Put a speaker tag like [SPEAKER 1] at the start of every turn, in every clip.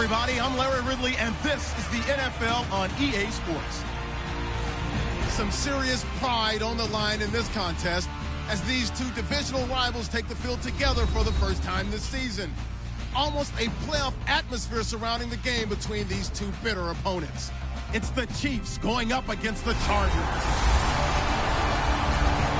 [SPEAKER 1] everybody. I'm Larry Ridley, and this is the NFL on EA Sports. Some serious pride on the line in this contest as these two divisional rivals take the field together for the first time this season. Almost a playoff atmosphere surrounding the game between these two bitter opponents. It's the Chiefs going up against the Chargers.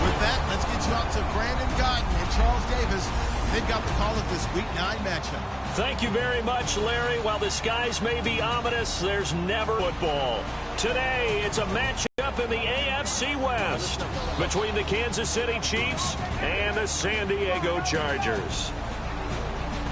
[SPEAKER 1] With that, let's get you out to Brandon Gaudin and Charles Davis. They've got the call of this Week 9 matchup.
[SPEAKER 2] Thank you very much, Larry. While the skies may be ominous, there's never football. Today, it's a matchup in the AFC West between the Kansas City Chiefs and the San Diego Chargers.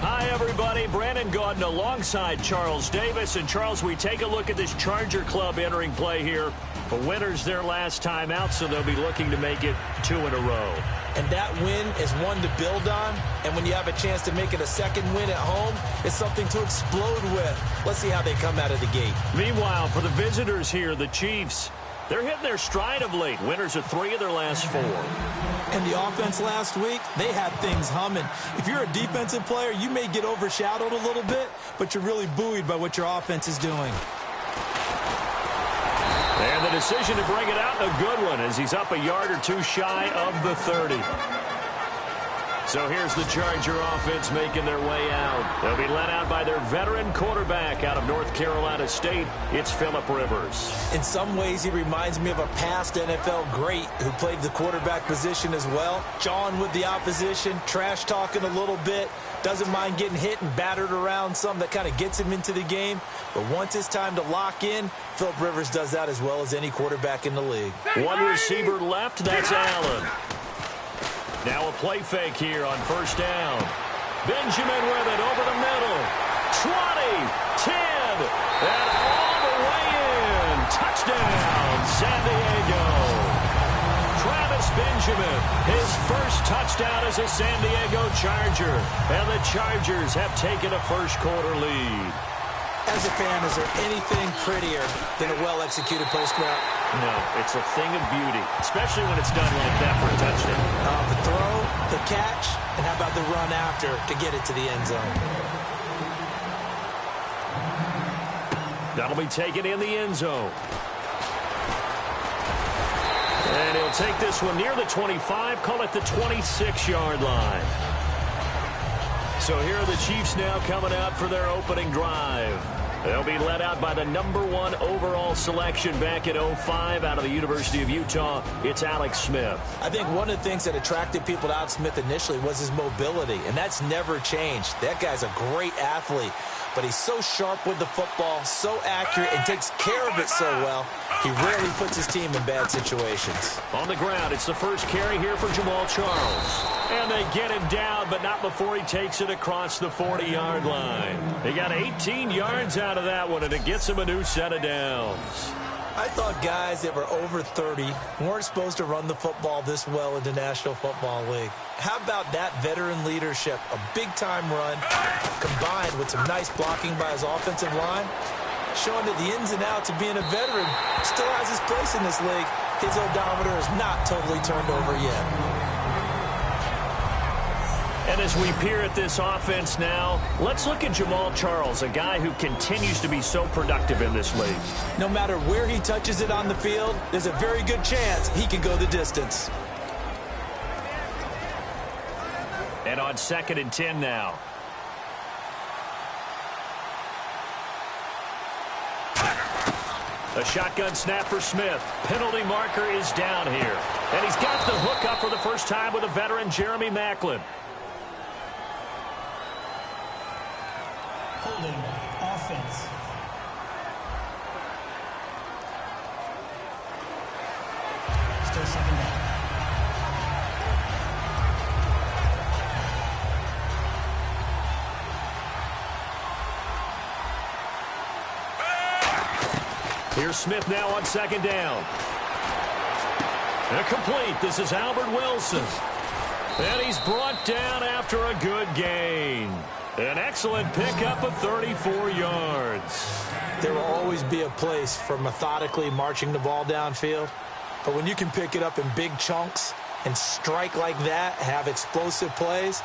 [SPEAKER 2] Hi, everybody. Brandon Gaudin alongside Charles Davis. And, Charles, we take a look at this Charger club entering play here. The winners their last time out, so they'll be looking to make it 2 in a row.
[SPEAKER 3] And that win is one to build on. And when you have a chance to make it a second win at home, it's something to explode with. Let's see how they come out of the gate.
[SPEAKER 2] Meanwhile, for the visitors here, the Chiefs, they're hitting their stride of late. Winners of 3 of their last 4.
[SPEAKER 3] And the offense last week, they had things humming. If you're a defensive player, you may get overshadowed a little bit, but you're really buoyed by what your offense is doing.
[SPEAKER 2] And the decision to bring it out, a good one, as he's up a yard or 2 shy of the 30. So here's the Charger offense making their way out. They'll be led out by their veteran quarterback out of North Carolina State. It's Phillip Rivers.
[SPEAKER 3] In some ways, he reminds me of a past NFL great who played the quarterback position as well. Jawing with the opposition, trash talking a little bit. Doesn't mind getting hit and battered around some that kind of gets him into the game. But once it's time to lock in, Phillip Rivers does that as well as any quarterback in the league.
[SPEAKER 2] One receiver left, that's Allen. Now a play fake here on first down. Benjamin with it over the middle. 20, 10, and all the way in. Touchdown, San Diego. Travis Benjamin, his first touchdown as a San Diego Charger. And the Chargers have taken a first-quarter lead.
[SPEAKER 3] As a fan, is there anything prettier than a well-executed post route?
[SPEAKER 2] No, it's a thing of beauty, especially when it's done like that for a touchdown.
[SPEAKER 3] The throw, the catch, and how about the run after to get it to the end zone?
[SPEAKER 2] That'll be taken in the end zone. And he'll take this one near the 25, call it the 26-yard line. So here are the Chiefs now coming out for their opening drive. They'll be led out by the #1 overall selection back in 2005 out of the University of Utah. It's Alex Smith.
[SPEAKER 3] I think one of the things that attracted people to Alex Smith initially was his mobility, and that's never changed. That guy's a great athlete, but he's so sharp with the football, so accurate, and takes care of it so well, he rarely puts his team in bad situations.
[SPEAKER 2] On the ground, it's the first carry here for Jamaal Charles. And they get him down, but not before he takes it across the 40-yard line. He got 18 yards out of that one, and it gets him a new set of downs.
[SPEAKER 3] I thought guys that were over 30 weren't supposed to run the football this well in the National Football League. How about that veteran leadership? A big-time run combined with some nice blocking by his offensive line, showing that the ins and outs of being a veteran still has his place in this league. His odometer is not totally turned over yet.
[SPEAKER 2] And as we peer at this offense now, let's look at Jamaal Charles, a guy who continues to be so productive in this league.
[SPEAKER 3] No matter where he touches it on the field, there's a very good chance he can go the distance.
[SPEAKER 2] And on 2nd and 10 now. A shotgun snap for Smith. Penalty marker is down here. And he's got the hook up for the first time with a veteran, Jeremy Maclin.
[SPEAKER 4] Holding offense. Still second down.
[SPEAKER 2] Here's Smith now on 2nd down. And complete. This is Albert Wilson. And he's brought down after a good gain. An excellent pickup of 34 yards.
[SPEAKER 3] There will always be a place for methodically marching the ball downfield. But when you can pick it up in big chunks and strike like that, have explosive plays,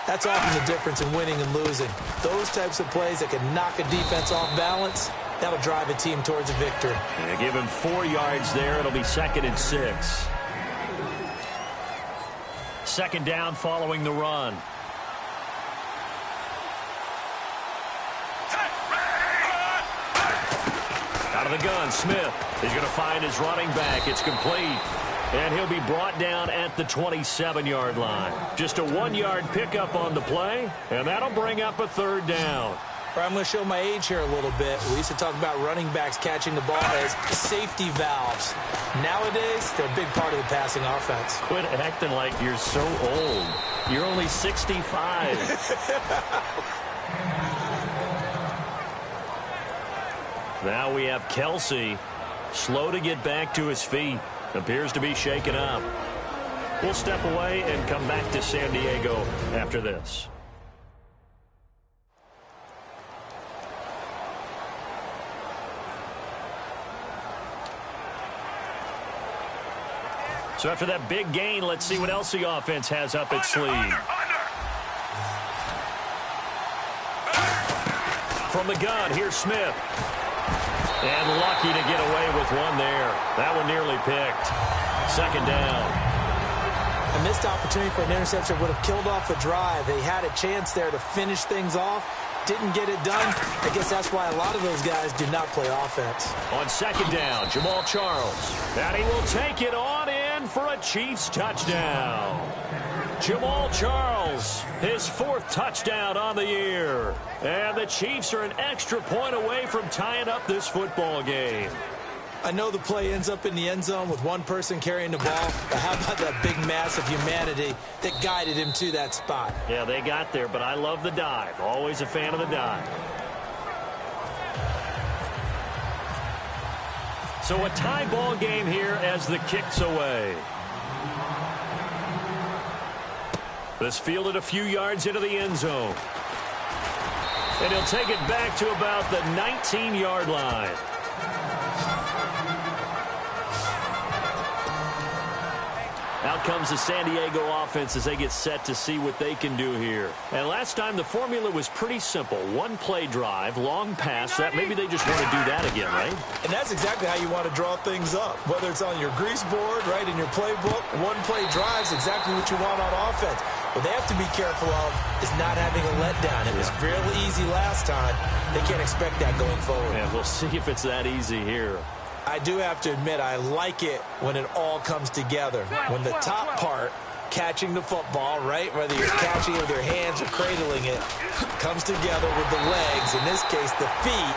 [SPEAKER 3] That's often the difference in winning and losing. Those types of plays that can knock a defense off balance, that'll drive a team towards a victory.
[SPEAKER 2] Yeah, give him 4 yards there. It'll be 2nd and 6. 2nd down following the run. Out of the gun, Smith. He's going to find his running back. It's complete. And he'll be brought down at the 27-yard line. Just a 1-yard pickup on the play, and that'll bring up a 3rd down.
[SPEAKER 3] I'm going to show my age here a little bit. We used to talk about running backs catching the ball as safety valves. Nowadays, they're a big part of the passing offense.
[SPEAKER 2] Quit acting like you're so old. You're only 65. Now we have Kelsey, slow to get back to his feet. Appears to be shaken up. We'll step away and come back to San Diego after this. So after that big gain, let's see what else the offense has up its sleeve. From the gun, here's Smith. And lucky to get away with one there. That one nearly picked. 2nd down.
[SPEAKER 3] A missed opportunity for an interception would have killed off a drive. They had a chance there to finish things off. Didn't get it done. I guess that's why a lot of those guys do not play offense.
[SPEAKER 2] On 2nd down, Jamal Charles. And he will take it on in for a Chiefs touchdown. Jamal Charles, his 4th touchdown on the year. And the Chiefs are an extra point away from tying up this football game.
[SPEAKER 3] I know the play ends up in the end zone with one person carrying the ball, but how about that big mass of humanity that guided him to that spot?
[SPEAKER 2] Yeah, they got there, but I love the dive. Always a fan of the dive. So a tie ball game here as the kick's away. This fielded a few yards into the end zone. And he'll take it back to about the 19-yard line. Out comes the San Diego offense as they get set to see what they can do here. And last time the formula was pretty simple. 1-play drive, long pass. That maybe they just want to do that again, right?
[SPEAKER 3] And that's exactly how you want to draw things up. Whether it's on your grease board, right, in your playbook, 1-play drive is exactly what you want on offense. What they have to be careful of is not having a letdown. It was really easy last time. They can't expect that going forward.
[SPEAKER 2] Yeah, we'll see if it's that easy here.
[SPEAKER 3] I do have to admit, I like it when it all comes together. When the top part, catching the football, right, whether you're catching it with your hands or cradling it, comes together with the legs, in this case the feet,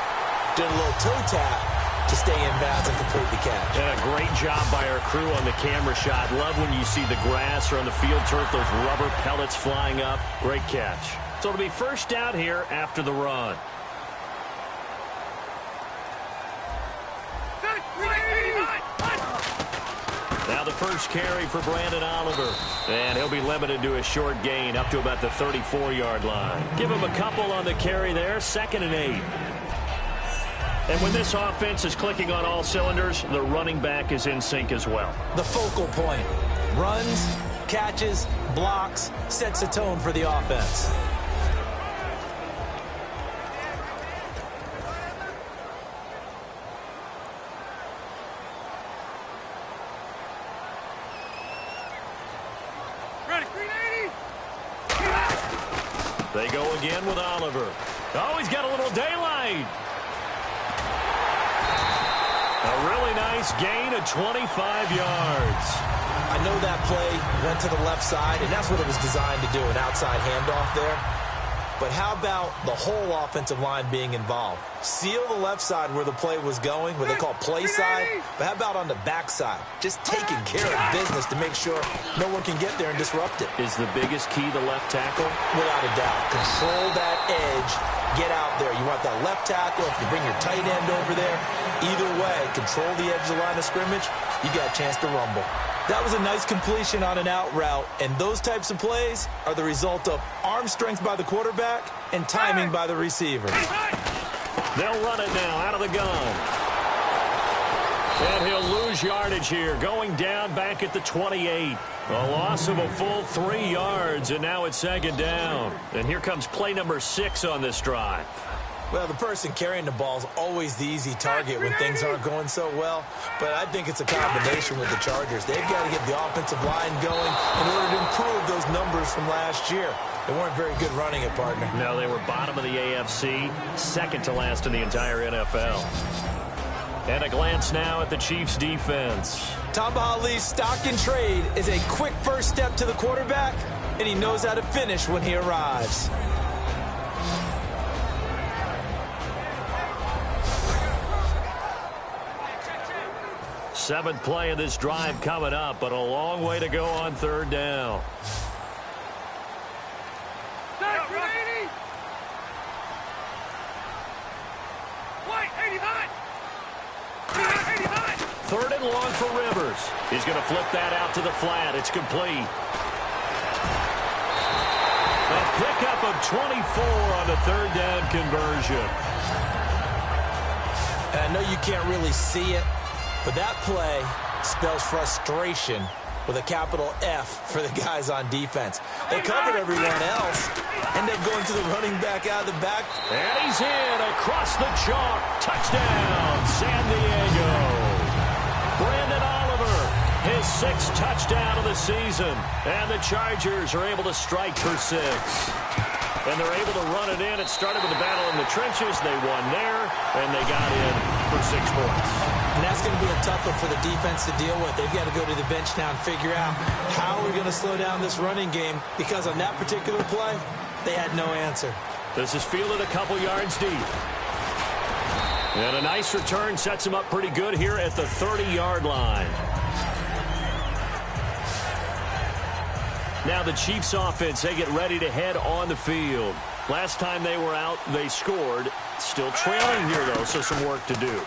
[SPEAKER 3] doing a little toe tap to stay in bounds and complete the catch.
[SPEAKER 2] And a great job by our crew on the camera shot. Love when you see the grass or on the field turf, those rubber pellets flying up. Great catch. So it'll be 1st down here after the run. Now the first carry for Brandon Oliver. And he'll be limited to a short gain up to about the 34-yard line. Give him a couple on the carry there. 2nd and 8. And when this offense is clicking on all cylinders, the running back is in sync as well.
[SPEAKER 3] The focal point. Runs, catches, blocks, sets a tone for the offense.
[SPEAKER 2] They go again with Oliver. Oh, he's got a little daylight. A really nice gain of 25 yards.
[SPEAKER 3] I know that play went to the left side, and that's what it was designed to do, an outside handoff there. But how about the whole offensive line being involved? Seal the left side where the play was going, what they call play side. But how about on the back side? Just taking care of business to make sure no one can get there and disrupt it.
[SPEAKER 2] Is the biggest key the left tackle?
[SPEAKER 3] Without a doubt. Control that edge. Get out there. You want that left tackle. If you bring your tight end over there, either way, control the edge of the line of scrimmage, you got a chance to rumble. That was a nice completion on an out route, and those types of plays are the result of arm strength by the quarterback and timing by the receiver.
[SPEAKER 2] They'll run it now out of the gun. And he'll lose yardage here, going down back at the 28. A loss of a full 3 yards, and now it's second down. And here comes play number 6 on this drive.
[SPEAKER 3] Well, the person carrying the ball is always the easy target when things aren't going so well. But I think it's a combination with the Chargers. They've got to get the offensive line going in order to improve those numbers from last year. They weren't very good running it, partner.
[SPEAKER 2] No, they were bottom of the AFC, second to last in the entire NFL. And a glance now at the Chiefs' defense.
[SPEAKER 3] Tamba Hali's stock in trade is a quick first step to the quarterback, and he knows how to finish when he arrives.
[SPEAKER 2] Seventh play of this drive coming up, but a long way to go on third down. Third and long for Rivers. He's going to flip that out to the flat. It's complete. A pickup of 24 on the third down conversion.
[SPEAKER 3] And I know you can't really see it, but that play spells frustration with a capital F for the guys on defense. They covered everyone else, end up going to the running back out of the back.
[SPEAKER 2] And he's in across the chalk. Touchdown, San Diego. Brandon Oliver, his 6th touchdown of the season. And the Chargers are able to strike for 6. And they're able to run it in. It started with a battle in the trenches. They won there, and they got in for 6 points.
[SPEAKER 3] And that's going to be a tough one for the defense to deal with. They've got to go to the bench now and figure out how we're going to slow down this running game, because on that particular play, they had no answer.
[SPEAKER 2] This is fielded a couple yards deep. And a nice return sets him up pretty good here at the 30-yard line. Now the Chiefs offense, they get ready to head on the field. Last time they were out, they scored. Still trailing here, though, so some work to do.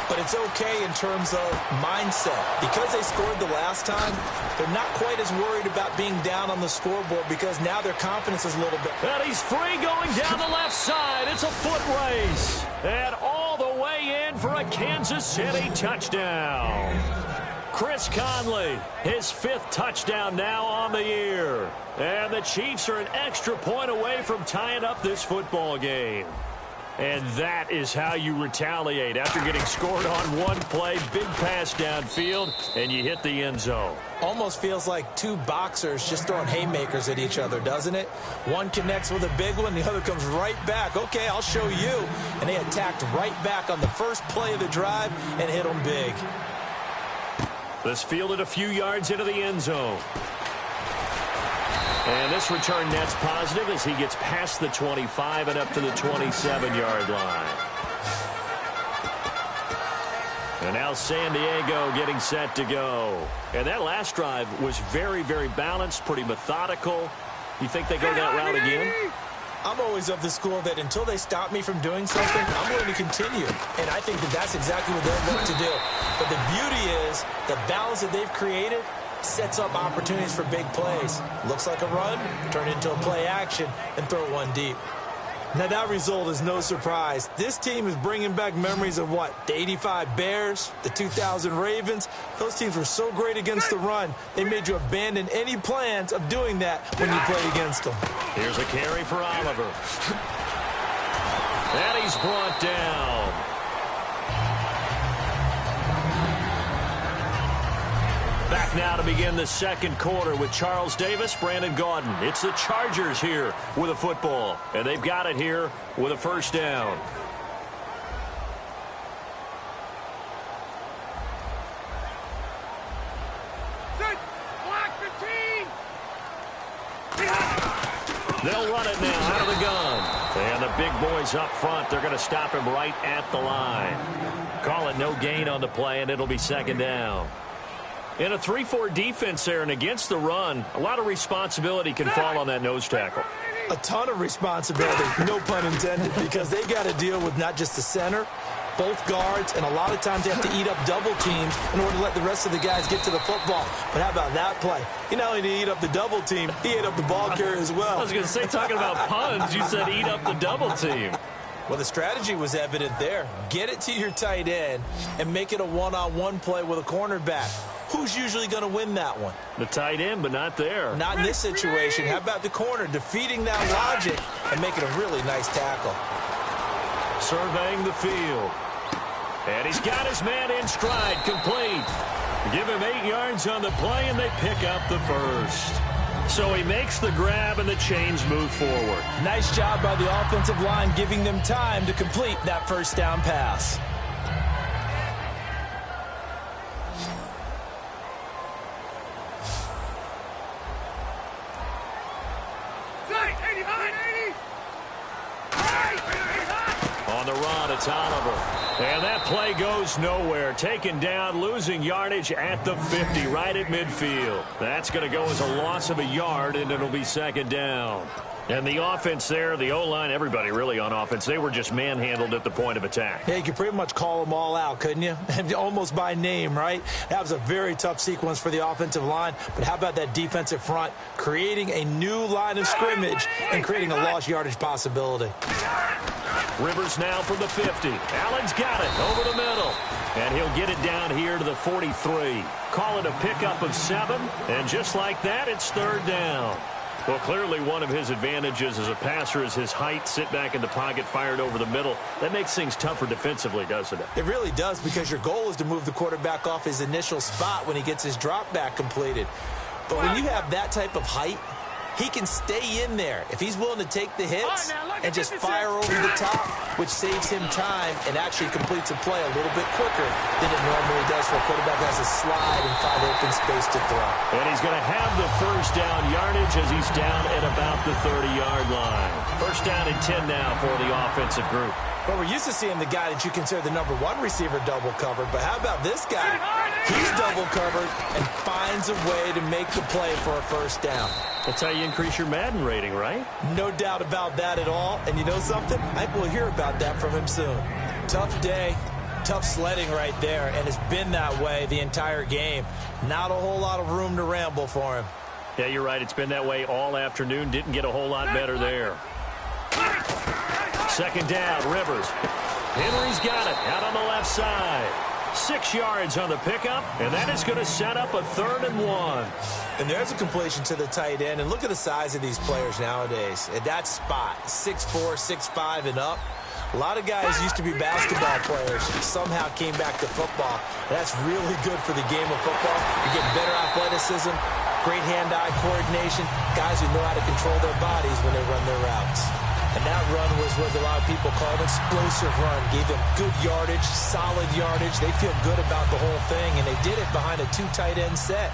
[SPEAKER 3] But it's okay in terms of mindset. Because they scored the last time, they're not quite as worried about being down on the scoreboard, because now their confidence is a little bit.
[SPEAKER 2] And he's free going down the left side. It's a foot race. And all the way in for a Kansas City touchdown. Chris Conley, his 5th touchdown now on the year. And the Chiefs are an extra point away from tying up this football game. And that is how you retaliate after getting scored on one play. Big pass downfield, and you hit the end zone.
[SPEAKER 3] Almost feels like 2 boxers just throwing haymakers at each other, doesn't it? One connects with a big one, the other comes right back. Okay, I'll show you. And they attacked right back on the first play of the drive and hit them big.
[SPEAKER 2] This fielded a few yards into the end zone. And this return net's positive as he gets past the 25 and up to the 27-yard line. And now San Diego getting set to go. And that last drive was very, very balanced, pretty methodical. You think they go that route again?
[SPEAKER 3] I'm always of the school that until they stop me from doing something, I'm going to continue. And I think that that's exactly what they're going to do. But the beauty is the balance that they've created sets up opportunities for big plays. Looks like a run, turn into a play action, and throw one deep. Now, that result is no surprise. This team is bringing back memories of what? The 85 Bears, the 2000 Ravens. Those teams were so great against the run, they made you abandon any plans of doing that when you played against them.
[SPEAKER 2] Here's a carry for Oliver. And he's brought down. Back now to begin the second quarter with Charles Davis, Brandon Gaudin. It's the Chargers here with a football, and they've got it here with a first down. They'll run it now out of the gun. And the big boys up front, they're going to stop him right at the line. Call it no gain on the play, and it'll be second down. In a 3-4 defense there and against the run, a lot of responsibility can fall on that nose tackle.
[SPEAKER 3] A ton of responsibility, no pun intended, because they got to deal with not just the center, both guards, and a lot of times they have to eat up double teams in order to let the rest of the guys get to the football. But how about that play? He not only did he eat up the double team, he ate up the ball carrier as well.
[SPEAKER 2] I was going to say, talking about puns, you said eat up the double team.
[SPEAKER 3] Well, the strategy was evident there. Get it to your tight end and make it a one-on-one play with a cornerback. Who's usually going to win that one?
[SPEAKER 2] The tight end, but not there.
[SPEAKER 3] Not in this situation. How about the corner defeating that logic and making a really nice tackle?
[SPEAKER 2] Surveying the field. And he's got his man in stride, complete. Give him 8 yards on the play, and they pick up the first. So he makes the grab, and the chains move forward.
[SPEAKER 3] Nice job by the offensive line giving them time to complete that first down pass.
[SPEAKER 2] On the run, it's Oliver. And that play goes nowhere. Taken down, losing yardage at the 50, right at midfield. That's going to go as a loss of a yard, and it'll be second down. And the offense there, the O-line, everybody really on offense, they were just manhandled at the point of attack.
[SPEAKER 3] Yeah, you could pretty much call them all out, couldn't you? Almost by name, right? That was a very tough sequence for the offensive line. But how about that defensive front creating a new line of scrimmage and creating a lost yardage possibility?
[SPEAKER 2] Rivers now from the 50. Allen's got it over the middle. And he'll get it down here to the 43. Call it a pickup of 7. And just like that, it's third down. Well, clearly one of his advantages as a passer is his height, sit back in the pocket, fired over the middle. That makes things tougher defensively, doesn't it?
[SPEAKER 3] It really does, because your goal is to move the quarterback off his initial spot when he gets his drop back completed. But when you have that type of height, he can stay in there if he's willing to take the hits and just fire over the top, which saves him time and actually completes a play a little bit quicker than it normally does for a quarterback who has a slide and find open space to throw.
[SPEAKER 2] And he's going to have the first down yardage as he's down at about the 30-yard line. First down and 10 now for the offensive group.
[SPEAKER 3] Well, we're used to seeing the guy that you consider the number 1 receiver double covered, but how about this guy? He's double covered and finds a way to make the play for a first down.
[SPEAKER 2] That's how you increase your Madden rating, right?
[SPEAKER 3] No doubt about that at all. And you know something? I think we'll hear about that from him soon. Tough day, tough sledding right there, and it's been that way the entire game. Not a whole lot of room to ramble for him.
[SPEAKER 2] Yeah, you're right. It's been that way all afternoon. Didn't get a whole lot better there. Second down, Rivers. Henry's got it out on the left side. 6 yards on the pickup, and that is going to set up a 3rd and 1.
[SPEAKER 3] And there's a completion to the tight end. And look at the size of these players nowadays. At that spot, 6'4", 6'5", and up. A lot of guys used to be basketball players, somehow came back to football. That's really good for the game of football. You're getting better athleticism, great hand-eye coordination, guys who know how to control their bodies when they run their routes. And that run was what a lot of people call an explosive run. Gave them good yardage, solid yardage. They feel good about the whole thing, and they did it behind a 2 tight end set.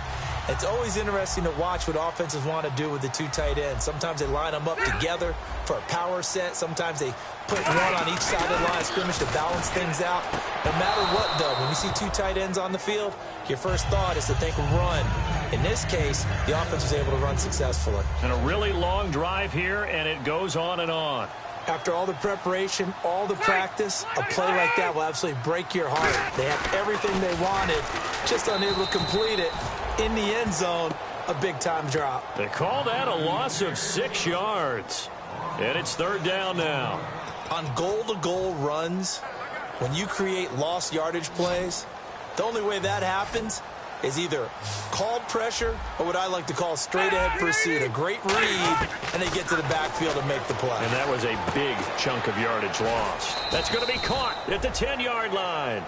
[SPEAKER 3] It's always interesting to watch what offenses want to do with the 2 tight ends. Sometimes they line them up together for a power set. Sometimes they put one on each side of the line of scrimmage to balance things out. No matter what, though, when you see 2 tight ends on the field, your first thought is to think run. In this case, the offense was able to run successfully.
[SPEAKER 2] And a really long drive here, and it goes on and on.
[SPEAKER 3] After all the preparation, all the practice, a play like that will absolutely break your heart. They had everything they wanted, just unable to complete it. In the end zone, a big-time drop.
[SPEAKER 2] They call that a loss of 6 yards. And it's 3rd down now.
[SPEAKER 3] On goal-to-goal runs, when you create lost yardage plays, the only way that happens is either called pressure or what I like to call straight-ahead pursuit. A great read, and they get to the backfield and make the play.
[SPEAKER 2] And that was a big chunk of yardage lost. That's going to be caught at the 10-yard line.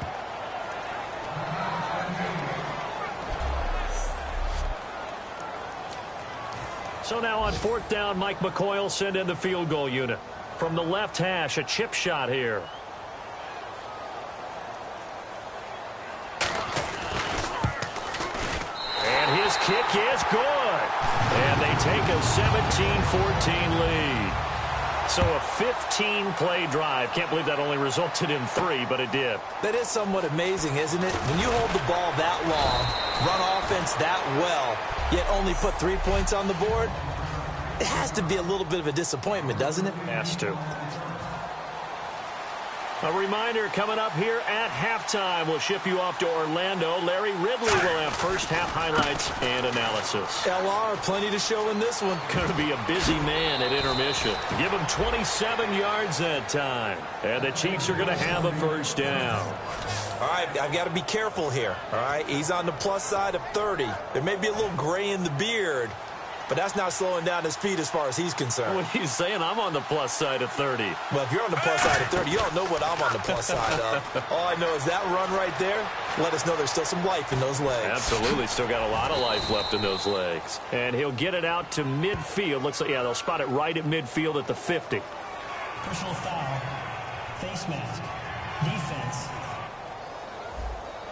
[SPEAKER 2] So now on 4th down, Mike McCoy will send in the field goal unit. From the left hash, a chip shot here. And his kick is good. And they take a 17-14 lead. So a 15-play drive. Can't believe that only resulted in 3, but it did.
[SPEAKER 3] That is somewhat amazing, isn't it? When you hold the ball that long, run offense that well, yet only put 3 points on the board, it has to be a little bit of a disappointment, doesn't it?
[SPEAKER 2] Has to. A reminder coming up here at halftime. We'll ship you off to Orlando. Larry Ridley will have first half highlights and analysis.
[SPEAKER 3] LR, plenty to show in this one.
[SPEAKER 2] Going to be a busy man at intermission. Give him 27 yards that time. And the Chiefs are going to have a first down.
[SPEAKER 3] All right, I've got to be careful here. All right, he's on the plus side of 30. There may be a little gray in the beard, but that's not slowing down his feet as far as he's concerned.
[SPEAKER 2] What he's saying, I'm on the plus side of 30.
[SPEAKER 3] Well, if you're on the plus side of 30, you don't know what I'm on the plus side of. All I know is that run right there, let us know there's still some life in those legs.
[SPEAKER 2] Absolutely, still got a lot of life left in those legs. And he'll get it out to midfield. Looks like, yeah, they'll spot it right at midfield at the 50.
[SPEAKER 4] Personal foul. Face mask. Defense.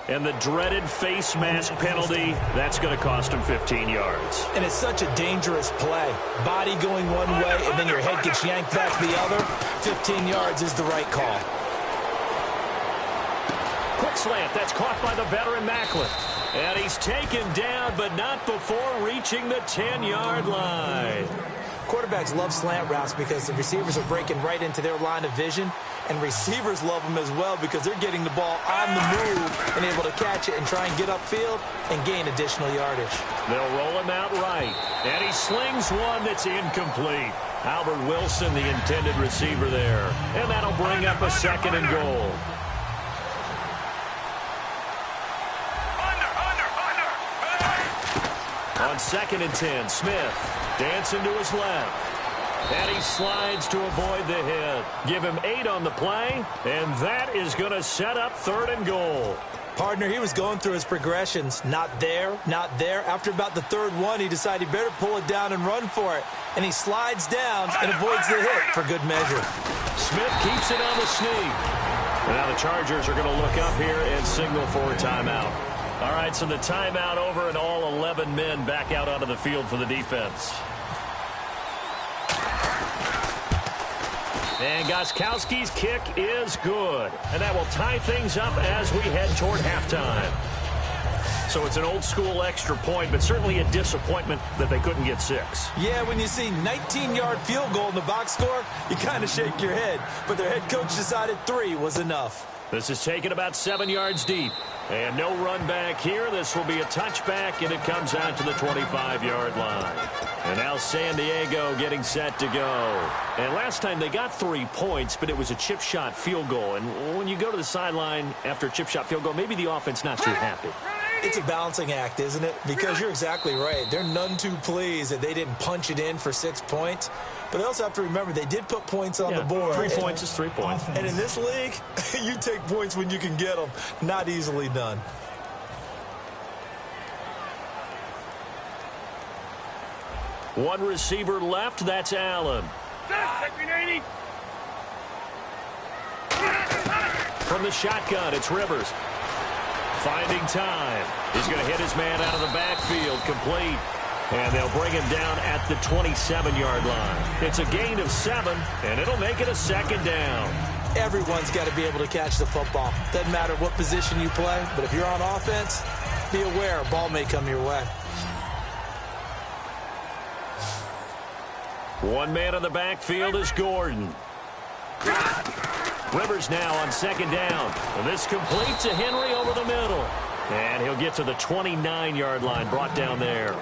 [SPEAKER 2] And the dreaded face mask penalty, that's going to cost him 15 yards.
[SPEAKER 3] And it's such a dangerous play. Body going one way, and then your head gets yanked back the other. 15 yards is the right call.
[SPEAKER 2] Quick slant, that's caught by the veteran Macklin. And he's taken down, but not before reaching the 10-yard line.
[SPEAKER 3] Quarterbacks love slant routes because the receivers are breaking right into their line of vision, and receivers love them as well because they're getting the ball on the move and able to catch it and try and get upfield and gain additional yardage.
[SPEAKER 2] They'll roll him out right, and he slings one that's incomplete. Albert Wilson, the intended receiver there, and that'll bring up a second and goal. On 2nd and 10, Smith dancing to his left. And he slides to avoid the hit. Give him 8 on the play, and that is going to set up 3rd and goal.
[SPEAKER 3] Partner, he was going through his progressions. Not there, not there. After about the 3rd one, he decided he better pull it down and run for it. And he slides down and avoids the hit for good measure.
[SPEAKER 2] Smith keeps it on the sneak. And now the Chargers are going to look up here and signal for a timeout. All right, so the timeout over and all 11 men back out onto the field for the defense. And Gostkowski's kick is good. And that will tie things up as we head toward halftime. So it's an old-school extra point, but certainly a disappointment that they couldn't get 6.
[SPEAKER 3] Yeah, when you see 19-yard field goal in the box score, you kind of shake your head. But their head coach decided 3 was enough.
[SPEAKER 2] This is taken about 7 yards deep. And no run back here. This will be a touchback, and it comes out to the 25-yard line. And now San Diego getting set to go. And last time they got 3 points, but it was a chip shot field goal. And when you go to the sideline after a chip shot field goal, maybe the offense not too happy.
[SPEAKER 3] It's a balancing act, isn't it? Because you're exactly right. They're none too pleased that they didn't punch it in for 6 points. But they also have to remember they did put points on the board.
[SPEAKER 2] 3 points is 3 points.
[SPEAKER 3] And in this league, you take points when you can get them. Not easily done.
[SPEAKER 2] One receiver left. That's Allen. From the shotgun, it's Rivers. Finding time. He's going to hit his man out of the backfield. Complete. And they'll bring him down at the 27-yard line. It's a gain of 7, and it'll make it a 2nd down.
[SPEAKER 3] Everyone's got to be able to catch the football. Doesn't matter what position you play, but if you're on offense, be aware a ball may come your way.
[SPEAKER 2] One man in the backfield is Gordon. Rivers now on 2nd down. And this complete to Henry over the middle. And he'll get to the 29-yard line, brought down there.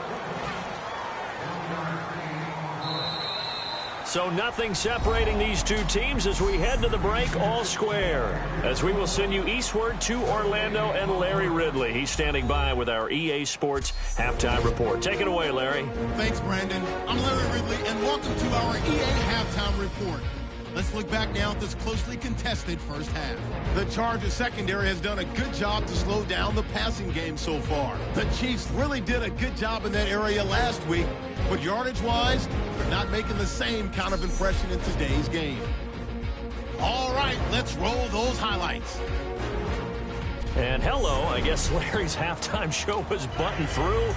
[SPEAKER 2] So nothing separating these two teams as we head to the break, all square. As we will send you eastward to Orlando and Larry Ridley. He's standing by with our EA Sports Halftime Report. Take it away, Larry.
[SPEAKER 1] Thanks, Brandon. I'm Larry Ridley, and welcome to our EA Halftime Report. Let's look back now at this closely contested first half. The Chargers secondary has done a good job to slow down the passing game so far. The Chiefs really did a good job in that area last week, but yardage-wise, they're not making the same kind of impression in today's game. All right, let's roll those highlights.
[SPEAKER 2] And hello, I guess Larry's halftime show was buttoned through,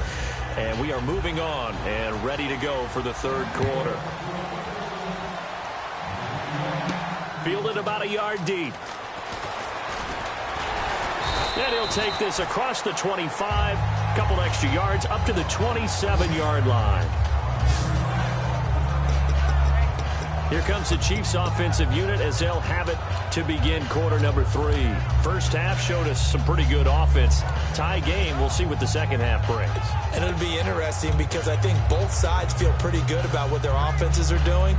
[SPEAKER 2] and we are moving on and ready to go for the 3rd quarter. Fielded about a yard deep. And he'll take this across the 25, couple extra yards up to the 27-yard line. Here comes the Chiefs offensive unit as they'll have it to begin quarter number 3. First half showed us some pretty good offense. Tie game. We'll see what the second half brings.
[SPEAKER 3] And it'll be interesting because I think both sides feel pretty good about what their offenses are doing.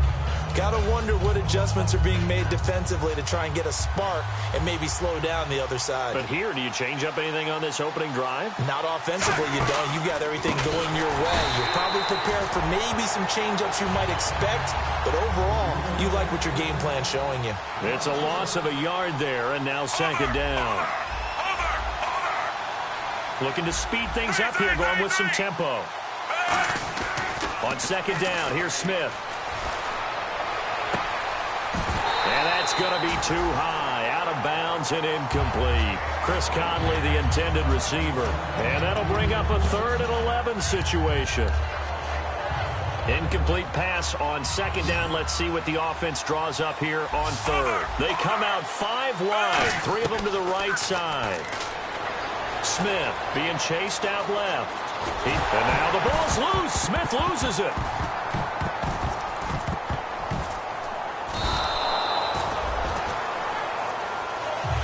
[SPEAKER 3] Got to wonder what adjustments are being made defensively to try and get a spark and maybe slow down the other side.
[SPEAKER 2] But here, do you change up anything on this opening drive?
[SPEAKER 3] Not offensively, you don't. You got everything going your way. You're probably prepared for maybe some change-ups you might expect, but overall, you like what your game plan's showing you.
[SPEAKER 2] It's a loss of a yard there, and now second down. Looking to speed things up here, going with some tempo. On second down, here's Smith. And that's going to be too high, out of bounds and incomplete. Chris Conley, the intended receiver. And that'll bring up a 3rd and 11 situation. Incomplete pass on second down. Let's see what the offense draws up here on 3rd. They come out 5 wide, 3 of them to the right side. Smith being chased out left. And now the ball's loose. Smith loses it.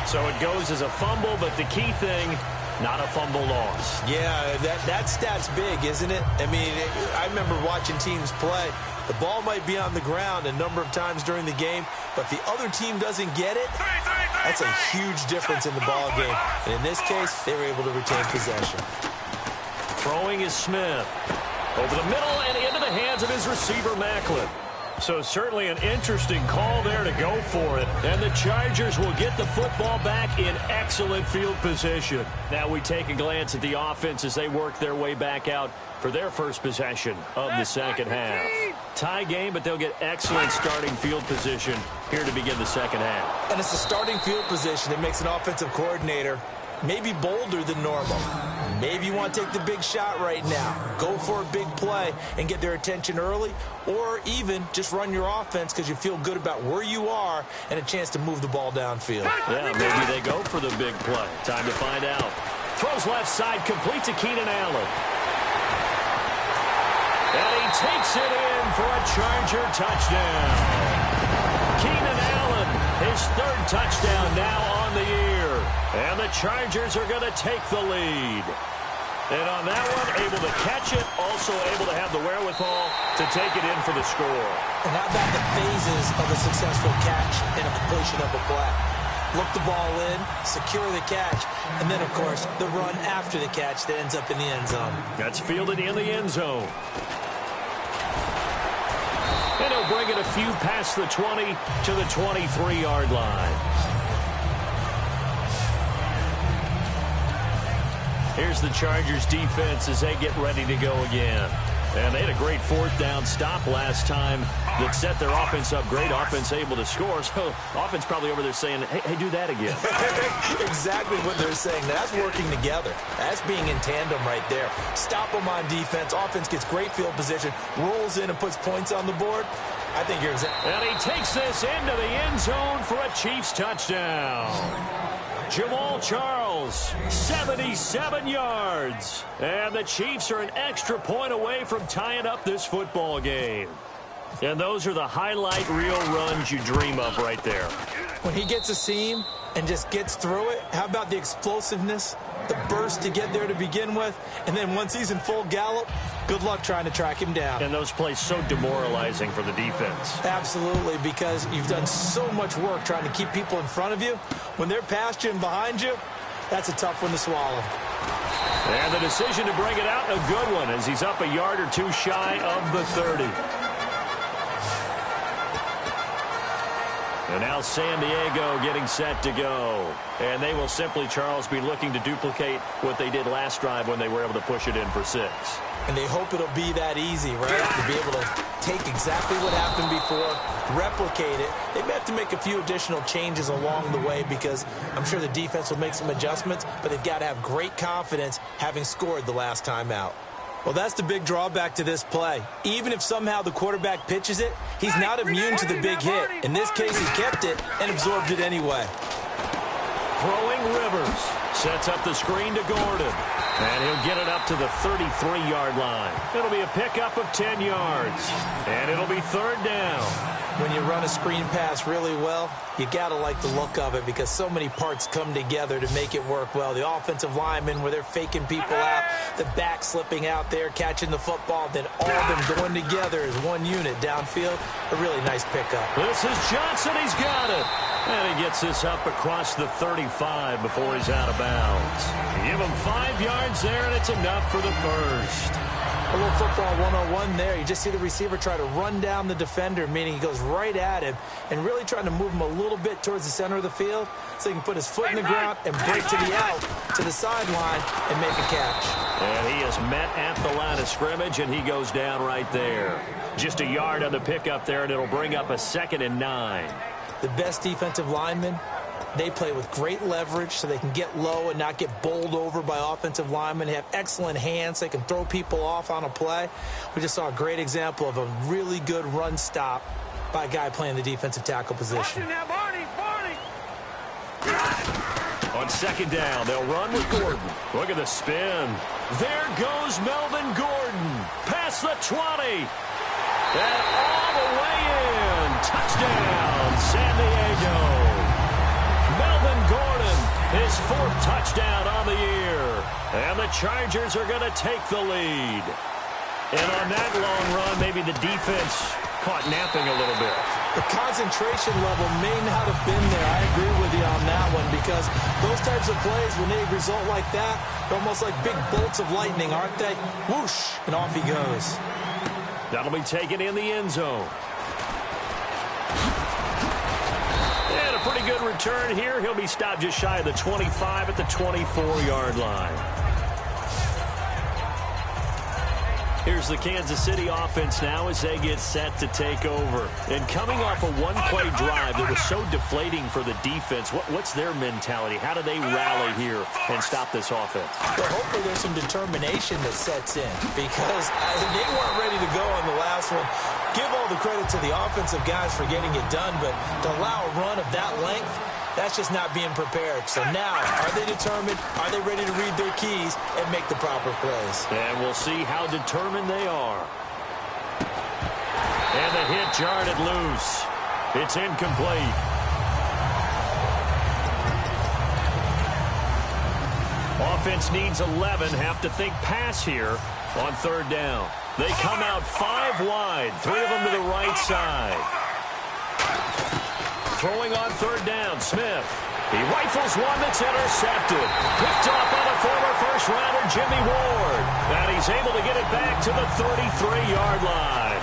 [SPEAKER 2] So it goes as a fumble, but the key thing, not a fumble loss.
[SPEAKER 3] Yeah, that stat's big, isn't it? I mean, I remember watching teams play. The ball might be on the ground a number of times during the game, but if the other team doesn't get it, that's a huge difference in the ball game. And in this case, they were able to retain possession.
[SPEAKER 2] Throwing is Smith. Over the middle and into the hands of his receiver, Macklin. So certainly an interesting call there to go for it. And the Chargers will get the football back in excellent field position. Now we take a glance at the offense as they work their way back out for their first possession of the second half. Tie game, but they'll get excellent starting field position here to begin the second half.
[SPEAKER 3] And it's the starting field position that makes an offensive coordinator maybe bolder than normal. Maybe you want to take the big shot right now. Go for a big play and get their attention early, or even just run your offense because you feel good about where you are and a chance to move the ball downfield.
[SPEAKER 2] Yeah, maybe they go for the big play. Time to find out. Throws left side, complete to Keenan Allen. And he takes it in for a Charger touchdown. Keenan Allen, his 3rd touchdown now on the year. And the Chargers are going to take the lead. And on that one, able to catch it, also able to have the wherewithal to take it in for the score.
[SPEAKER 3] And how about the phases of a successful catch and a completion of a play? Look the ball in, secure the catch, and then, of course, the run after the catch that ends up in the end zone.
[SPEAKER 2] That's fielded in the end zone. And he'll bring it a few past the 20 to the 23-yard line. Here's the Chargers defense as they get ready to go again. And they had a great 4th down stop last time that set their offense up. Great offense able to score. So offense probably over there saying, hey, do that again.
[SPEAKER 3] Exactly what they're saying. That's working together. That's being in tandem right there. Stop them on defense. Offense gets great field position, rolls in and puts points on the board. I think you're exactly.
[SPEAKER 2] And he takes this into the end zone for a Chiefs touchdown. Jamal Charles, 77 yards. And the Chiefs are an extra point away from tying up this football game. And those are the highlight reel runs you dream of right there.
[SPEAKER 3] When he gets a seam and just gets through it, how about the explosiveness, the burst to get there to begin with, and then once he's in full gallop, good luck trying to track him down.
[SPEAKER 2] And those plays so demoralizing for the defense.
[SPEAKER 3] Absolutely, because you've done so much work trying to keep people in front of you. When they're past you and behind you, that's a tough one to swallow.
[SPEAKER 2] And the decision to bring it out, a good one, as he's up a yard or two shy of the 30. And now San Diego getting set to go. And they will simply, Charles, be looking to duplicate what they did last drive when they were able to push it in for 6.
[SPEAKER 3] And they hope it'll be that easy, right? To be able to take exactly what happened before, replicate it. They may have to make a few additional changes along the way because I'm sure the defense will make some adjustments, but they've got to have great confidence having scored the last time out. Well, that's the big drawback to this play. Even if somehow the quarterback pitches it, he's not immune to the big hit. In this case, he kept it and absorbed it anyway.
[SPEAKER 2] Throwing Rivers. Sets up the screen to Gordon. And he'll get it up to the 33-yard line. It'll be a pickup of 10 yards. And it'll be third down.
[SPEAKER 3] When you run a screen pass really well, you got to like the look of it because so many parts come together to make it work well. The offensive linemen, where they're faking people out, the back slipping out there, catching the football, then all of them going together as one unit downfield. A really nice pickup.
[SPEAKER 2] This is Johnson. He's got it. And he gets this up across the 35 before he's out of bounds. Give him 5 yards there, and it's enough for the first.
[SPEAKER 3] A little football 101 there. You just see the receiver try to run down the defender, meaning he goes right at him and really trying to move him a little bit towards the center of the field so he can put his foot in the ground and break to the out, to the sideline, and make a catch.
[SPEAKER 2] And he is met at the line of scrimmage, and he goes down right there. Just a yard on the pickup there, and it'll bring up a 2nd and 9.
[SPEAKER 3] The best defensive linemen, they play with great leverage so they can get low and not get bowled over by offensive linemen. They have excellent hands. They can throw people off on a play. We just saw a great example of a really good run stop by a guy playing the defensive tackle position.
[SPEAKER 2] On 2nd down, they'll run with Gordon. Look at the spin. There goes Melvin Gordon. Past the 20. And all the way in. Touchdown, San Diego. Melvin Gordon, his 4th touchdown on the year. And the Chargers are going to take the lead. And on that long run, maybe the defense caught napping a little bit.
[SPEAKER 3] The concentration level may not have been there. I agree with you on that one because those types of plays, when they result like that, they're almost like big bolts of lightning, aren't they? Whoosh, and off he goes.
[SPEAKER 2] That'll be taken in the end zone. And a pretty good return here. He'll be stopped just shy of the 25 at the 24-yard line. Here's the Kansas City offense now as they get set to take over. And coming off a one-play drive that was so deflating for the defense, what's their mentality? How do they rally here and stop this offense?
[SPEAKER 3] Well, hopefully there's some determination that sets in because they weren't ready to go on the last one. Give all the credit to the offensive guys for getting it done, but to allow a run of that length, that's just not being prepared. So now, are they determined? Are they ready to read their keys and make the proper plays?
[SPEAKER 2] And we'll see how determined they are. And the hit jarred it loose. It's incomplete. Offense needs 11. Have to think pass here on 3rd down. They come out 5 wide. 3 of them to the right side. Throwing on 3rd down, Smith. He rifles one that's intercepted. Picked off by the former first-rounder Jimmy Ward. And he's able to get it back to the 33-yard line.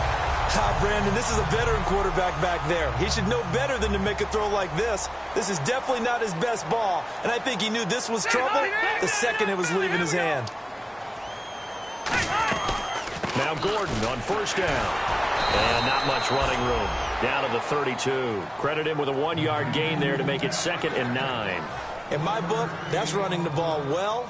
[SPEAKER 3] Brandon, this is a veteran quarterback back there. He should know better than to make a throw like this. This is definitely not his best ball. And I think he knew this was trouble the second it was leaving his hand.
[SPEAKER 2] Now Gordon on 1st down. And not much running room. Down to the 32. Credit him with a 1-yard gain there to make it 2nd and 9.
[SPEAKER 3] In my book, that's running the ball well,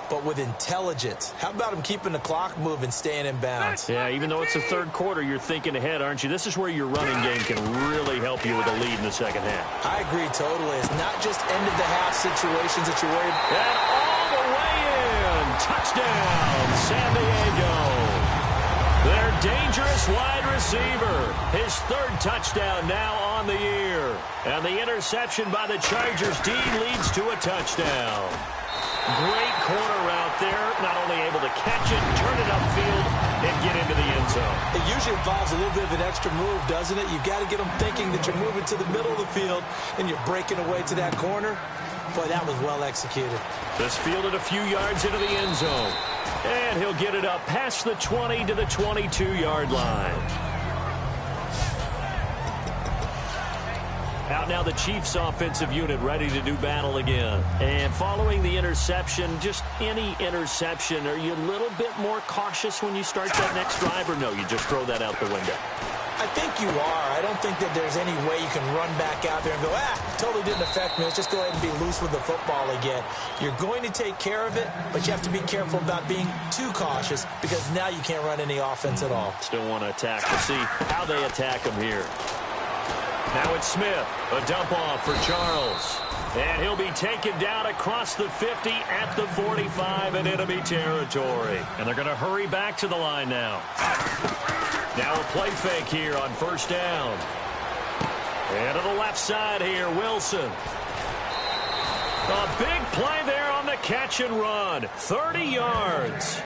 [SPEAKER 3] but with intelligence. How about him keeping the clock moving, staying in bounds?
[SPEAKER 2] Yeah, even though it's the 3rd quarter, you're thinking ahead, aren't you? This is where your running game can really help you with a lead in the 2nd half.
[SPEAKER 3] I agree totally. It's not just end-of-the-half situations that you're worried about.
[SPEAKER 2] And all the way in. Touchdown, San Diego. Their dangerous wide receiver. His 3rd touchdown now on the year. And the interception by the Chargers D leads to a touchdown. Great corner route there. Not only able to catch it, turn it upfield, and get into the end zone.
[SPEAKER 3] It usually involves a little bit of an extra move, doesn't it? You've got to get them thinking that you're moving to the middle of the field and you're breaking away to that corner. Boy, that was well executed.
[SPEAKER 2] This fielded a few yards into the end zone. And he'll get it up past the 20 to the 22-yard line. Out now the Chiefs offensive unit ready to do battle again. And following the interception, just any interception, are you a little bit more cautious when you start that next drive, or no, you just throw that out the window?
[SPEAKER 3] I think you are. I don't think that there's any way you can run back out there and go, totally didn't affect me. Let's just go ahead and be loose with the football again. You're going to take care of it, but you have to be careful about being too cautious because now you can't run any offense at all.
[SPEAKER 2] Still want to attack. We'll see how they attack him here. Now it's Smith. A dump off for Charles. And he'll be taken down across the 50 at the 45 in enemy territory. And they're going to hurry back to the line now. Now a play fake here on first down. And to the left side here, Wilson. A big play there on the catch and run. 30 yards.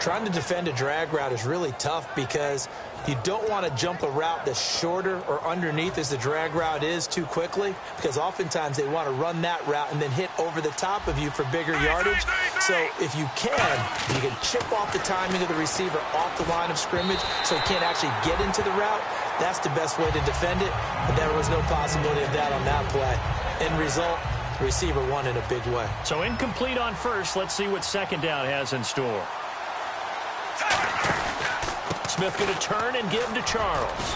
[SPEAKER 3] Trying to defend a drag route is really tough because you don't want to jump a route that's shorter or underneath as the drag route is too quickly, because oftentimes they want to run that route and then hit over the top of you for bigger yardage. So if you can chip off the timing of the receiver off the line of scrimmage so he can't actually get into the route. That's the best way to defend it, but there was no possibility of that on that play. End result, the receiver won in a big way.
[SPEAKER 2] So incomplete on first. Let's see what second down has in store. Smith going to turn and give to Charles.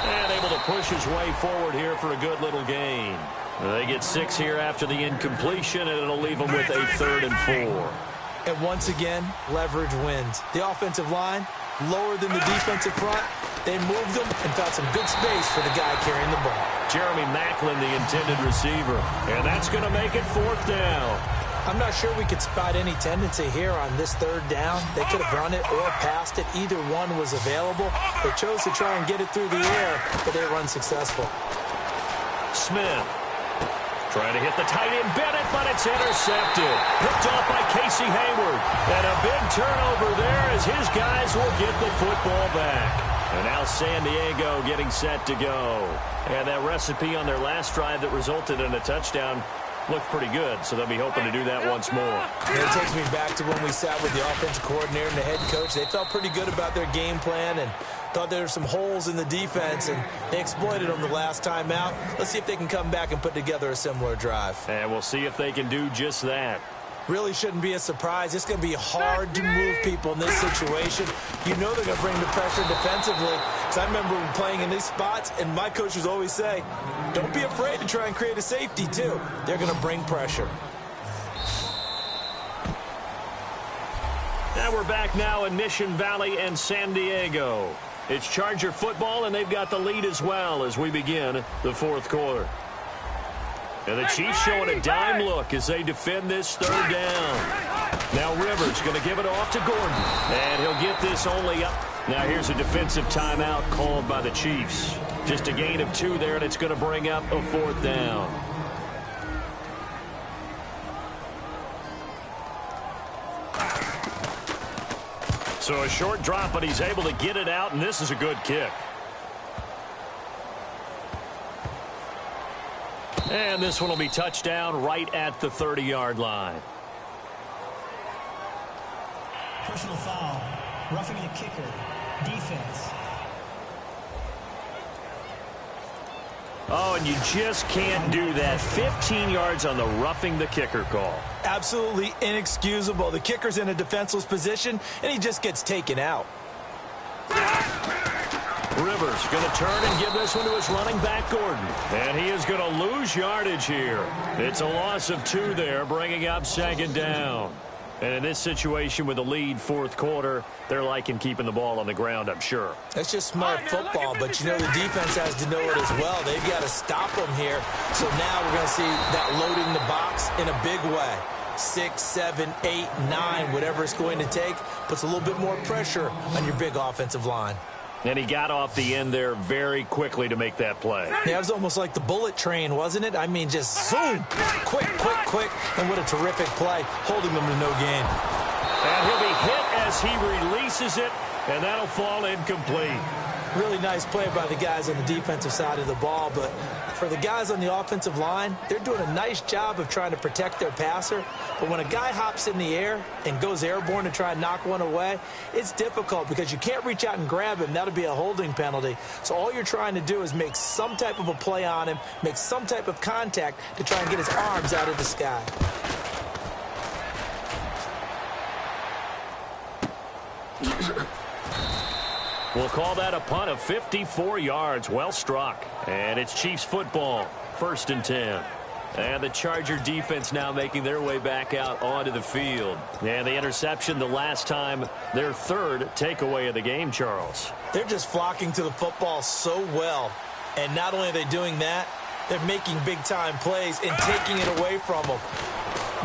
[SPEAKER 2] And able to push his way forward here for a good little gain. They get 6 here after the incompletion, and it'll leave them with a 3rd and 4.
[SPEAKER 3] And once again, leverage wins. The offensive line, lower than the defensive front. They moved them and found some good space for the guy carrying the ball.
[SPEAKER 2] Jeremy Maclin, the intended receiver. And that's going to make it 4th down.
[SPEAKER 3] I'm not sure we could spot any tendency here on this 3rd down. They could have run it or passed it. Either one was available. They chose to try and get it through the air, but they were unsuccessful.
[SPEAKER 2] Smith trying to hit the tight end Bennett, but it's intercepted. Picked off by Casey Hayward. And a big turnover there as his guys will get the football back. And now San Diego getting set to go. And that recipe on their last drive that resulted in a touchdown looked pretty good, so they'll be hoping to do that once more.
[SPEAKER 3] And it takes me back to when we sat with the offensive coordinator and the head coach. They felt pretty good about their game plan and thought there were some holes in the defense, and they exploited them the last time out. Let's see if they can come back and put together a similar drive.
[SPEAKER 2] And we'll see if they can do just that.
[SPEAKER 3] Really shouldn't be a surprise. It's going to be hard to move people in this situation. You know they're going to bring the pressure defensively. Because I remember playing in these spots, and my coach would always say, don't be afraid to try and create a safety, too. They're going to bring pressure.
[SPEAKER 2] Now we're back now in Mission Valley and San Diego. It's Charger football, and they've got the lead as well as we begin the 4th quarter. And the Chiefs showing a dime look as they defend this 3rd down. Now Rivers going to give it off to Gordon. And he'll get this only up. Now here's a defensive timeout called by the Chiefs. Just a gain of 2 there, and it's going to bring up a 4th down. So a short drop, but he's able to get it out, and this is a good kick. And this one will be touchdown right at the 30-yard line.
[SPEAKER 4] Personal foul, roughing the kicker, defense.
[SPEAKER 2] Oh, and you just can't do that. 15 yards on the roughing the kicker call.
[SPEAKER 3] Absolutely inexcusable. The kicker's in a defenseless position, and he just gets taken out.
[SPEAKER 2] Rivers going to turn and give this one to his running back, Gordon. And he is going to lose yardage here. It's a loss of 2 there, bringing up 2nd down. And in this situation with the lead 4th quarter, they're liking keeping the ball on the ground, I'm sure.
[SPEAKER 3] That's just smart football, but you know the defense has to know it as well. They've got to stop them here. So now we're going to see that loading the box in a big way. 6, 7, 8, 9, whatever it's going to take, puts a little bit more pressure on your big offensive line.
[SPEAKER 2] And he got off the end there very quickly to make that play.
[SPEAKER 3] Yeah, it was almost like the bullet train, wasn't it? I mean, just zoom, quick, quick, quick. And what a terrific play, holding them to no gain.
[SPEAKER 2] And he'll be hit as he releases it, and that'll fall incomplete.
[SPEAKER 3] Really nice play by the guys on the defensive side of the ball, but for the guys on the offensive line, they're doing a nice job of trying to protect their passer. But when a guy hops in the air and goes airborne to try and knock one away, it's difficult because you can't reach out and grab him. That'll be a holding penalty. So all you're trying to do is make some type of a play on him, make some type of contact to try and get his arms out of the sky.
[SPEAKER 2] We'll call that a punt of 54 yards. Well struck. And it's Chiefs football. 1st and 10. And the Charger defense now making their way back out onto the field. And the interception the last time, their 3rd takeaway of the game, Charles.
[SPEAKER 3] They're just flocking to the football so well. And not only are they doing that, They're making big-time plays and taking it away from them.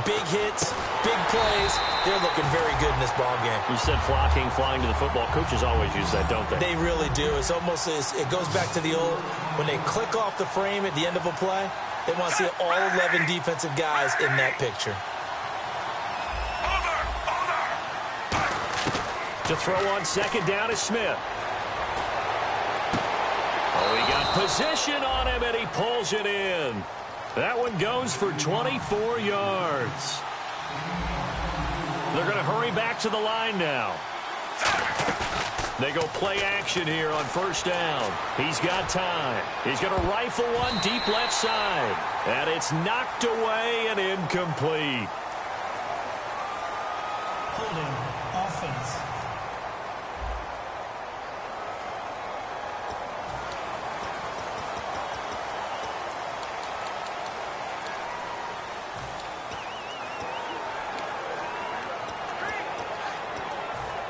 [SPEAKER 3] Big hits, big plays. They're looking very good in this ball game.
[SPEAKER 2] You said flocking, flying to the football. Coaches always use that, don't they?
[SPEAKER 3] They really do. It's almost it goes back to the old, when they click off the frame at the end of a play, they want to see all 11 defensive guys in that picture.
[SPEAKER 2] To throw on second down is Smith. Oh, he got position on him, and he pulls it in. That one goes for 24 yards. They're going to hurry back to the line now. They go play action here on first down. He's got time. He's going to rifle one deep left side. And it's knocked away and incomplete.
[SPEAKER 4] Holding offense.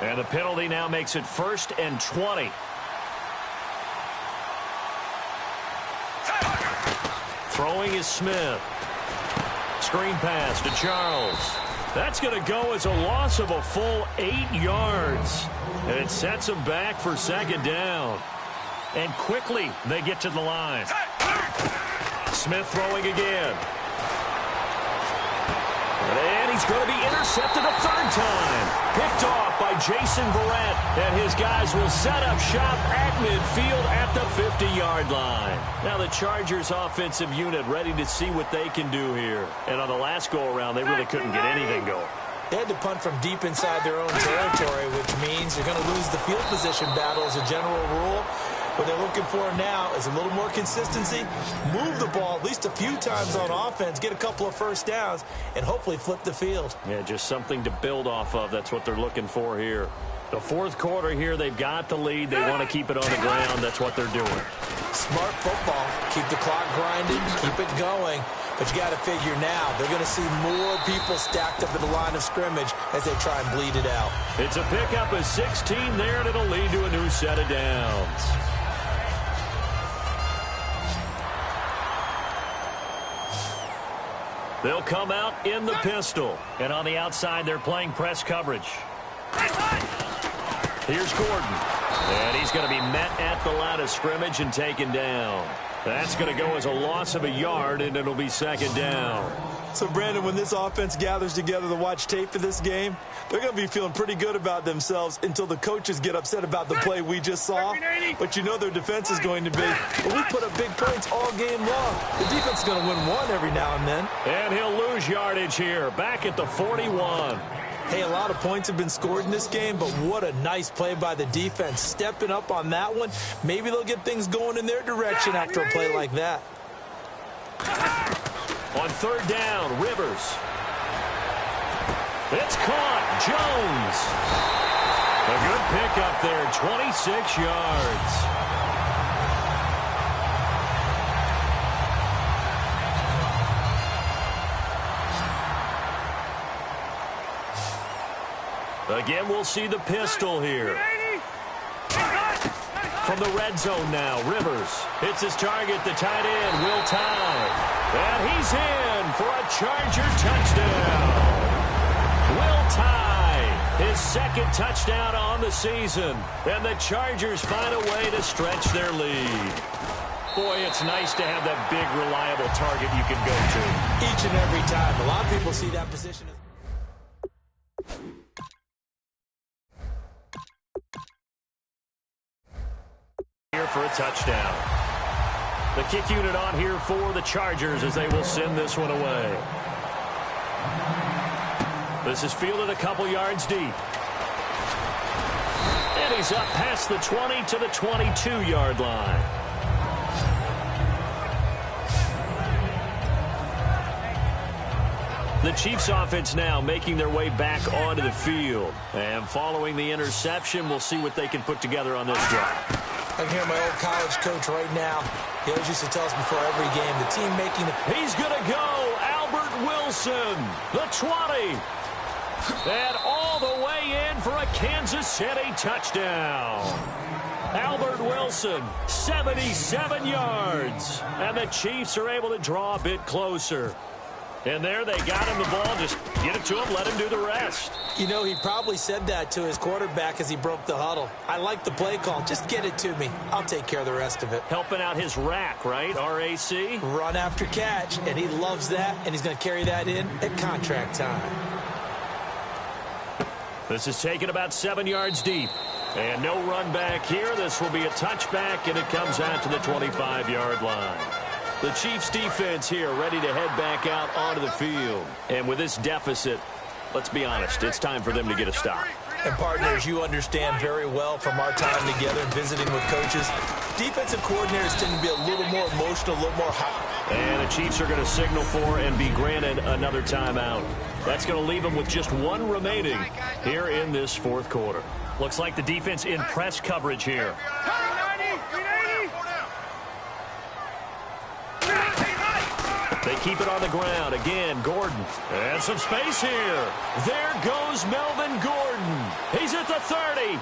[SPEAKER 2] And the penalty now makes it 1st and 20. Throwing is Smith. Screen pass to Charles. That's going to go as a loss of a full 8 yards. And it sets them back for second down. And quickly they get to the line. Smith throwing again. And he's going to be intercepted a third time. Picked off by Jason Verrett. And his guys will set up shop at midfield at the 50-yard line. Now the Chargers offensive unit ready to see what they can do here. And on the last go-around, they really couldn't get anything going.
[SPEAKER 3] They had to punt from deep inside their own territory, which means you're going to lose the field position battle as a general rule. What they're looking for now is a little more consistency, move the ball at least a few times on offense, get a couple of first downs, and hopefully flip the field.
[SPEAKER 2] Yeah, just something to build off of. That's what they're looking for here. The fourth quarter here, they've got the lead. They want to keep it on the ground. That's what they're doing.
[SPEAKER 3] Smart football. Keep the clock grinding, keep it going. But you got to figure now, they're going to see more people stacked up at the line of scrimmage as they try and bleed it out.
[SPEAKER 2] It's a pickup of 16 there, and it'll lead to a new set of downs. They'll come out in the pistol. And on the outside, they're playing press coverage. Here's Gordon. And he's going to be met at the line of scrimmage and taken down. That's going to go as a loss of a yard, and it'll be second down.
[SPEAKER 3] So, Brandon, when this offense gathers together to watch tape for this game, they're going to be feeling pretty good about themselves until the coaches get upset about the play we just saw. But you know their defense is going to be, well, we put up big points all game long. The defense is going to win one every now and then.
[SPEAKER 2] And he'll lose yardage here, back at the 41.
[SPEAKER 3] Hey, a lot of points have been scored in this game, but what a nice play by the defense. Stepping up on that one. Maybe they'll get things going in their direction after a play like that.
[SPEAKER 2] On third down, Rivers. It's caught. Jones. A good pickup there, 26 yards. Again, we'll see the pistol here. From the red zone now, Rivers. It's his target, the tight end, Will Tye. And he's in for a Charger touchdown. Will Tye, his second touchdown on the season. And the Chargers find a way to stretch their lead. Boy, it's nice to have that big, reliable target you can go to.
[SPEAKER 3] Each and every time. A lot of people see that position as...
[SPEAKER 2] here for a touchdown. The kick unit on here for the Chargers as they will send this one away. This is fielded a couple yards deep. And he's up past the 20 to the 22-yard line. The Chiefs offense now making their way back onto the field. And following the interception, we'll see what they can put together on this drive.
[SPEAKER 3] I can hear my old college coach right now. He always used to tell us before every game, the team making the...
[SPEAKER 2] He's going to go. Albert Wilson, the 20. And all the way way in for a Kansas City touchdown. Albert Wilson, 77 yards. And the Chiefs are able to draw a bit closer. And there they got him the ball. Just get it to him, let him do the rest.
[SPEAKER 3] You know, he probably said that to his quarterback as he broke the huddle. I like the play call. Just get it to me. I'll take care of the rest of it.
[SPEAKER 2] Helping out his rack, right? R-A-C?
[SPEAKER 3] Run after catch, and he loves that, and he's going to carry that in at contract time.
[SPEAKER 2] This is taken about 7 yards deep. And no run back here. This will be a touchback, and it comes out to the 25-yard line. The Chiefs defense here ready to head back out onto the field. And with this deficit, let's be honest, it's time for them to get a stop.
[SPEAKER 3] And partners, you understand very well from our time together and visiting with coaches, defensive coordinators tend to be a little more emotional, a little more hot.
[SPEAKER 2] And the Chiefs are going to signal for and be granted another timeout. That's going to leave them with just one remaining here in this fourth quarter. Looks like the defense in press coverage here. They keep it on the ground. Again, Gordon. And some space here. There goes Melvin Gordon. He's at the 30. And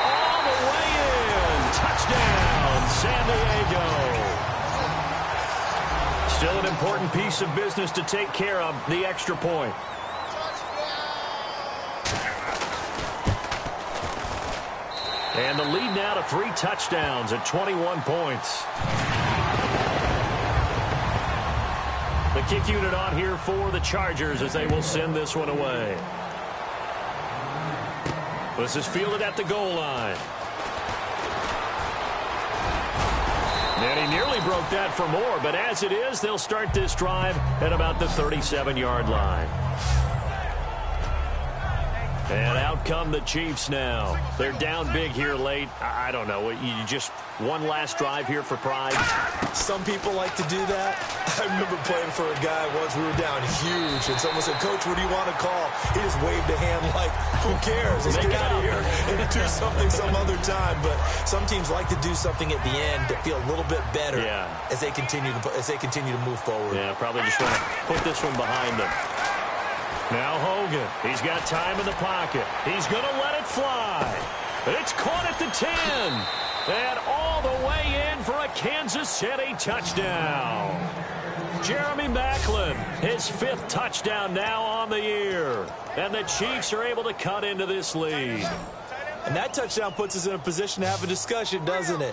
[SPEAKER 2] all the way in. Touchdown, San Diego. Still an important piece of business to take care of, the extra point. And the lead now to 3 touchdowns at 21 points. The kick unit on here for the Chargers as they will send this one away. This is fielded at the goal line. And he nearly broke that for more, but as it is, they'll start this drive at about the 37-yard line. And out come the Chiefs now. They're down big here late. I don't know. You just one last drive here for pride.
[SPEAKER 3] Some people like to do that. I remember playing for a guy once. We were down huge, and someone said, "Coach, what do you want to call?" He just waved a hand like, "Who cares? Let's get out of here and do something some other time." But some teams like to do something at the end to feel a little bit better as they continue to move forward.
[SPEAKER 2] Yeah, probably just want to put this one behind them. Now Hogan, he's got time in the pocket. He's going to let it fly. It's caught at the 10. And all the way in for a Kansas City touchdown. Jeremy Maclin, his 5th touchdown now on the year. And the Chiefs are able to cut into this lead.
[SPEAKER 3] And that touchdown puts us in a position to have a discussion, doesn't it?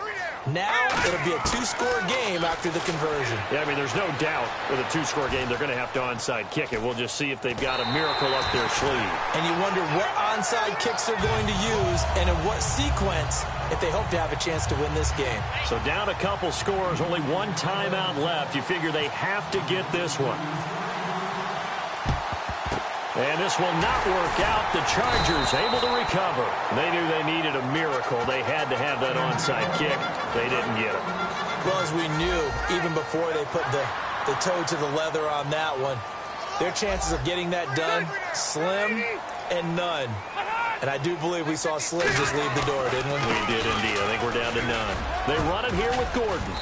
[SPEAKER 3] Now it'll be a 2-score game after the conversion.
[SPEAKER 2] Yeah, I mean, there's no doubt with a 2-score game they're going to have to onside kick it. We'll just see if they've got a miracle up their sleeve.
[SPEAKER 3] And you wonder what onside kicks they're going to use and in what sequence if they hope to have a chance to win this game.
[SPEAKER 2] So down a couple scores, only one timeout left. You figure they have to get this one. And this will not work out. The Chargers able to recover. They knew they needed a miracle. They had to have that onside kick. They didn't get it.
[SPEAKER 3] Well, as we knew, even before they put the toe to the leather on that one, their chances of getting that done, slim and none. And I do believe we saw Slim just leave the door, didn't we?
[SPEAKER 2] We did indeed. I think we're down to none. They run it here with Gordon.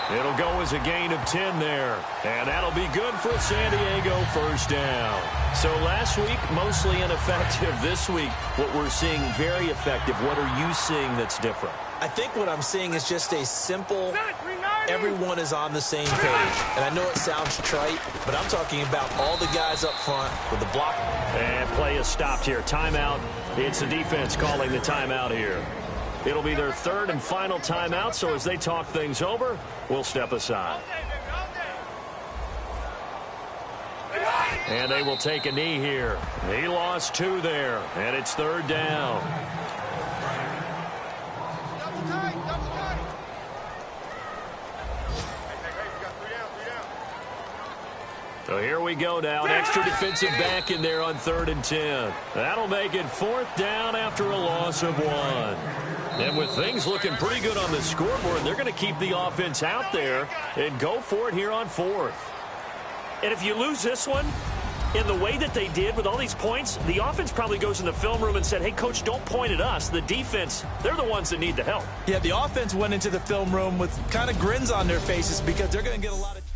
[SPEAKER 2] It'll go as a gain of 10 there. And that'll be good for a San Diego first down. So last week, mostly ineffective. This week, what we're seeing very effective. What are you seeing that's different?
[SPEAKER 3] I think what I'm seeing is just a simple, everyone is on the same page. And I know it sounds trite, but I'm talking about all the guys up front with the block.
[SPEAKER 2] And play is stopped here. Timeout. It's the defense calling the timeout here. It'll be their 3rd and final timeout, so as they talk things over, we'll step aside. And they will take a knee here. He lost 2 there, and it's 3rd down. So here we go now. An extra defensive back in there on 3rd and 10. That'll make it 4th down after a loss of 1. And with things looking pretty good on the scoreboard, they're going to keep the offense out there and go for it here on 4th. And if you lose this one, in the way that they did with all these points, the offense probably goes in the film room and said, "Hey, coach, don't point at us." The defense, they're the ones that need the help.
[SPEAKER 3] Yeah, the offense went into the film room with kind of grins on their faces because they're going to get a lot of